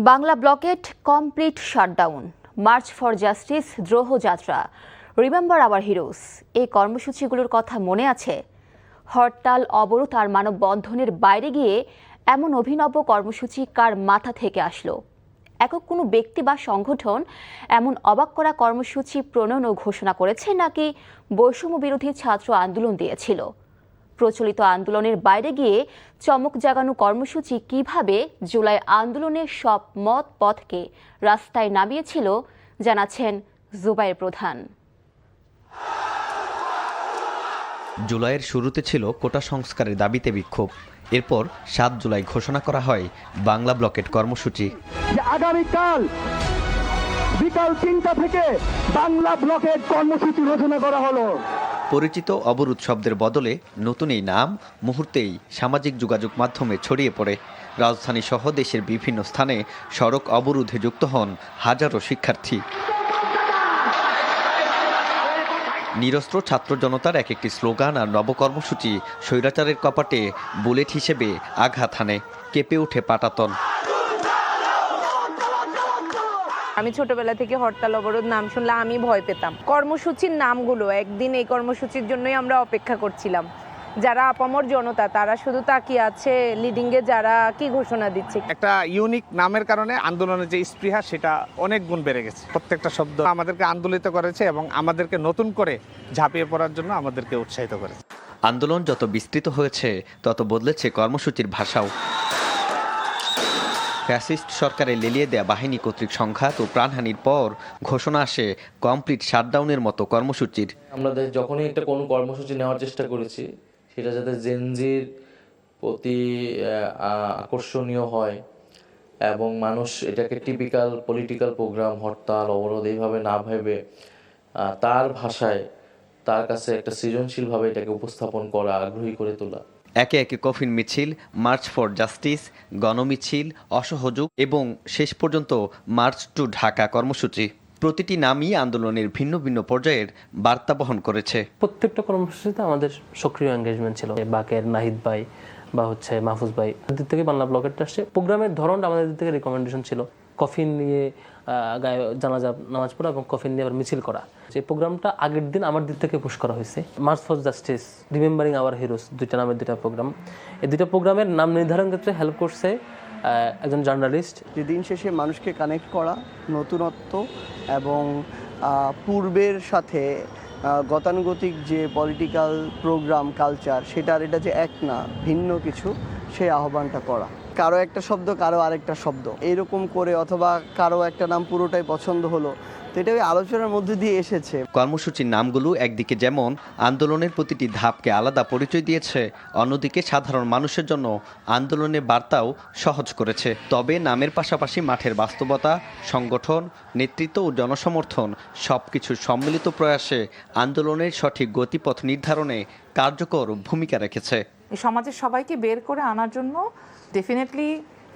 Bangla blockade complete shutdown, march for justice, দ্রোহ যাত্রা, remember hour heroes, এই কর্মসূচিগুলোর কথা মনে আছে? হরতাল, অবরোধ আর মানববন্ধনের বাইরে গিয়ে এমন অভিনব কর্মসূচি কার মাথা থেকে আসলো? একক কোনো ব্যক্তি বা সংগঠন এমন অবাক করা কর্মসূচি প্রণয়ন ও ঘোষণা করেছে, নাকি বৈষম্য বিরোধী ছাত্র আন্দোলন দিয়েছিল? প্রচলিত আন্দোলনের বাইরে গিয়ে চমক জাগানো কর্মসূচি কিভাবে জুলাই আন্দোলনের সব মত পথকে রাস্তায় নামিয়েছিল, জানাচ্ছেন জুবায়ের প্রধান। জুলাইয়ের শুরুতে ছিল কোটা সংস্কারের দাবিতে বিক্ষোভ। এরপর ৭ জুলাই ঘোষণা করা হয় বাংলা ব্লকেট কর্মসূচি। আগামীকাল বিকাল ৩টা থেকে বাংলা ব্লকেট কর্মসূচি ঘোষণা করা হলো। পরিচিত অবরোধ শব্দের বদলে নতুন এই নাম মুহূর্তেই সামাজিক যোগাযোগ মাধ্যমে ছড়িয়ে পড়ে। রাজধানী সহ দেশের বিভিন্ন স্থানে সড়ক অবরোধে যুক্ত হন হাজারো শিক্ষার্থী। নিরস্ত্র ছাত্র জনতার এক একটি স্লোগান আর নবকর্মসূচি স্বৈরাচারের কপাটে বুলেট হিসেবে আঘাত হানে। কেঁপে ওঠে পাটাতন। আমি ছোটবেলা থেকে হরতাল, অবরোধ নাম শুনলে আমি ভয় পেতাম। কর্মসূচির নামগুলো, একদিন এই কর্মসূচির জন্যই আমরা অপেক্ষা করছিলাম। যারা আপামর জনতা, তারা শুধু তাকিয়ে আছে লিডিং এ যারা কি ঘোষণা দিচ্ছে। একটা ইউনিক নামের কারণে আন্দোলনের যে স্পৃহা সেটা অনেক গুণ বেড়ে গেছে। প্রত্যেকটা শব্দ আমাদেরকে আন্দোলিত করেছে এবং আমাদেরকে নতুন করে ঝাঁপিয়ে পড়ার জন্য আমাদেরকে উৎসাহিত করেছে। আন্দোলন যত বিস্তৃত হয়েছে তত বদলেছে কর্মসূচির ভাষাও। ফ্যাসিস্ট সরকারের লেলিয়ে দেয়া বাহিনী কর্তৃক সংঘাত ও প্রাণহানির পর ঘোষণা আসে কমপ্লিট শাটডাউনের মতো কর্মসূচির। আমরা যখনই একটা কোনো কর্মসূচি নেওয়ার চেষ্টা করেছি, সেটা যাতে জেনজির প্রতি আকর্ষণীয় হয় এবং মানুষ এটাকে টিপিক্যাল পলিটিক্যাল প্রোগ্রাম, হরতাল, অবরোধ এইভাবে না ভেবে তার ভাষায় তার কাছে একটা সৃজনশীলভাবে এটাকে উপস্থাপন করা, আগ্রহী করে তোলা। একে একে কফিন মিছিল, মার্চ ফর জাস্টিস, গণমিছিল, অসহযোগ এবং শেষ পর্যন্ত মার্চ টু ঢাকা কর্মসূচি। প্রতিটি নামই আন্দোলনের ভিন্ন ভিন্ন পর্যায়ের বার্তা বহন করেছে। প্রত্যেকটা কর্মসূচিতে আমাদের সক্রিয় এঙ্গেজমেন্ট ছিল। বাকের, নাহিদ ভাই বা মাহফুজ ভাই দিক থেকে বাংলা ব্লকেটটা আসছে। প্রোগ্রামের ধরনটা আমাদের দিক থেকে রিকমেন্ডেশন ছিল কফিন নিয়ে গায়ে জানাজা নামাজ পড়া এবং কফিন নিয়ে আবার মিছিল করা। যে প্রোগ্রামটা আগের দিন আমার দিক থেকে পুশ করা হয়েছে। March for justice, remembering our heroes, দুইটা নামের দুইটা প্রোগ্রাম। এই দুইটা প্রোগ্রামের নাম নির্ধারণ ক্ষেত্রে হেল্প করছে একজন জার্নালিস্ট। যে দিন শেষে মানুষকে কানেক্ট করা, নতুনত্ব এবং পূর্বের সাথে গতানুগতিক যে পলিটিক্যাল প্রোগ্রাম, কালচার, সেটার এটা যে এক না, ভিন্ন কিছু, সেই আহ্বানটা করা। কারো একটা শব্দ, কারো আরেকটা শব্দ, এরকম করে, অথবা কারো একটা নাম পুরোটাই পছন্দ হলো, তো এটা ওই আলোচনার মধ্যে দিয়ে এসেছে। কর্মসূচির নামগুলো একদিকে যেমন আন্দোলনের প্রতিটি ধাপকে আলাদা পরিচয় দিয়েছে, অন্যদিকে সাধারণ মানুষের জন্য আন্দোলনের বার্তাও সহজ করেছে। তবে নামের পাশাপাশি মাঠের বাস্তবতা, সংগঠন, নেতৃত্ব ও জনসমর্থন সবকিছুর সম্মিলিত প্রয়াসে আন্দোলনের সঠিক গতিপথ নির্ধারণে কার্যকর ভূমিকা রেখেছে। সমাজের সবাইকে বের করে আনার জন্য ডেফিনেটলি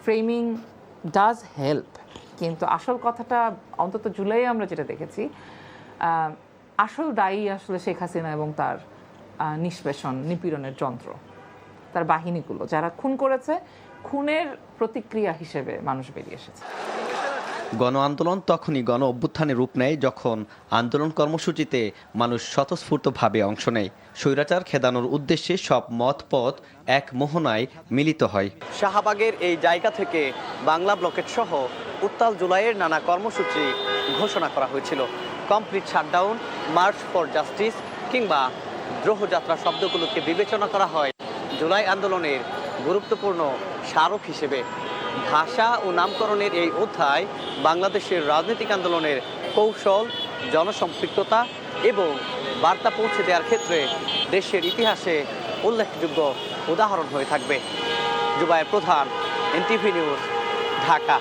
ফ্রেমিং ডাজ হেল্প, কিন্তু আসল কথাটা অন্তত জুলাই আমরা যেটা দেখেছি, আসল দায়ী আসলে শেখ হাসিনা এবং তার নিষ্পেষণ, নিপীড়নের যন্ত্র, তার বাহিনীগুলো যারা খুন করেছে, খুনের প্রতিক্রিয়া হিসেবে মানুষ বেরিয়ে এসেছে। গণ আন্দোলন তখনই গণ অভ্যুত্থানে রূপ নেয় যখন আন্দোলন কর্মসূচিতে মানুষ স্বতঃস্ফূর্তভাবে অংশ নেয়। স্বৈরাচার খেদানোর উদ্দেশ্যে সব মত পথ এক মোহনায় মিলিত হয়। শাহবাগের এই জায়গা থেকে বাংলা ব্লকেট সহ উত্তাল জুলাইয়ের নানা কর্মসূচি ঘোষণা করা হয়েছিল। Complete shutdown, march for justice কিংবা দ্রোহযাত্রা শব্দগুলোকে বিবেচনা করা হয় জুলাই আন্দোলনের গুরুত্বপূর্ণ স্মারক হিসেবে। ভাষা ও নামকরণের এই অধ্যায় বাংলাদেশের রাজনৈতিক আন্দোলনের কৌশল, জনসম্পৃক্ততা এবং বার্তা পৌঁছে দেওয়ার ক্ষেত্রে দেশের ইতিহাসে উল্লেখযোগ্য উদাহরণ হয়ে থাকবে। জুবায়ের প্রধান, এনটিভি নিউজ, ঢাকা।